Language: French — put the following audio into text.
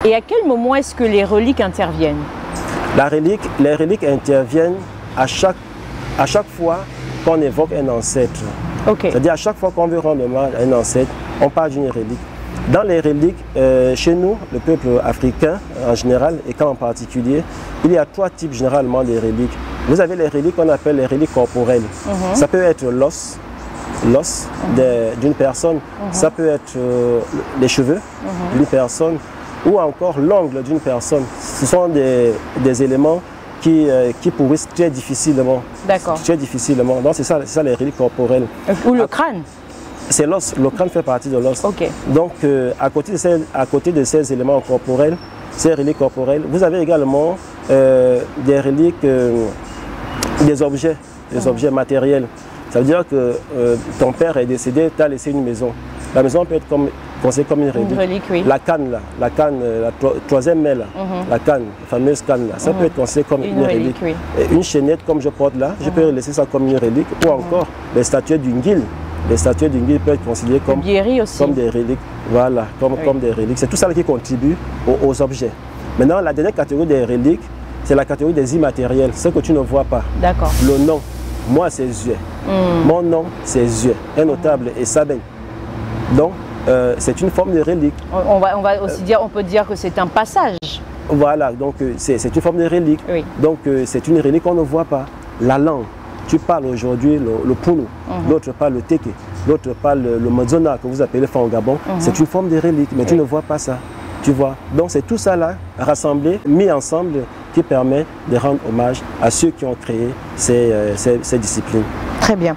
Et à quel moment est-ce que les reliques interviennent? Les reliques interviennent à chaque fois qu'on évoque un ancêtre. Okay. C'est-à-dire à chaque fois qu'on veut rendre hommage à un ancêtre, on parle d'une relique. Dans les reliques, chez nous, le peuple africain en général, et quand en particulier, il y a 3 types généralement de reliques. Vous avez les reliques qu'on appelle les reliques corporelles. Ça peut être l'os d'une personne, ça peut être les cheveux d'une personne, ou encore l'ongle d'une personne. Ce sont des éléments qui pourrissent très difficilement. D'accord. Très difficilement. Donc c'est ça les reliques corporelles. Ou le crâne? C'est l'os. Le crâne fait partie de l'os. Okay. Donc à côté de ces éléments corporels, ces reliques corporelles, vous avez également des reliques, des objets matériels. Ça veut dire que ton père est décédé, tu as laissé une maison. La maison peut être considérée comme une relique. Une relique, oui. La canne, la troisième main, la canne, la fameuse canne, ça peut être considéré comme une relique. Oui. Et une chaînette, comme je porte là, je peux laisser ça comme une relique. Ou encore les statuettes d'une guilde. Les statuettes d'une guilde peuvent être considérées comme des reliques. Voilà, comme des reliques. C'est tout ça qui contribue aux objets. Maintenant, la dernière catégorie des reliques, c'est la catégorie des immatériels, ce que tu ne vois pas. D'accord. Le nom, moi c'est Zue. Mon nom c'est Zue. Un notable est Sabin. Donc, c'est une forme de relique. On va aussi dire, on peut dire que c'est un passage. Voilà, donc c'est une forme de relique. Oui. Donc c'est une relique qu'on ne voit pas. La langue, tu parles aujourd'hui le Punu, l'autre parle le Teke, l'autre parle le Madzona que vous appelez Fangabon. C'est une forme de relique, mais tu ne vois pas ça. Tu vois. Donc c'est tout ça là, rassemblé, mis ensemble, qui permet de rendre hommage à ceux qui ont créé ces disciplines. Très bien.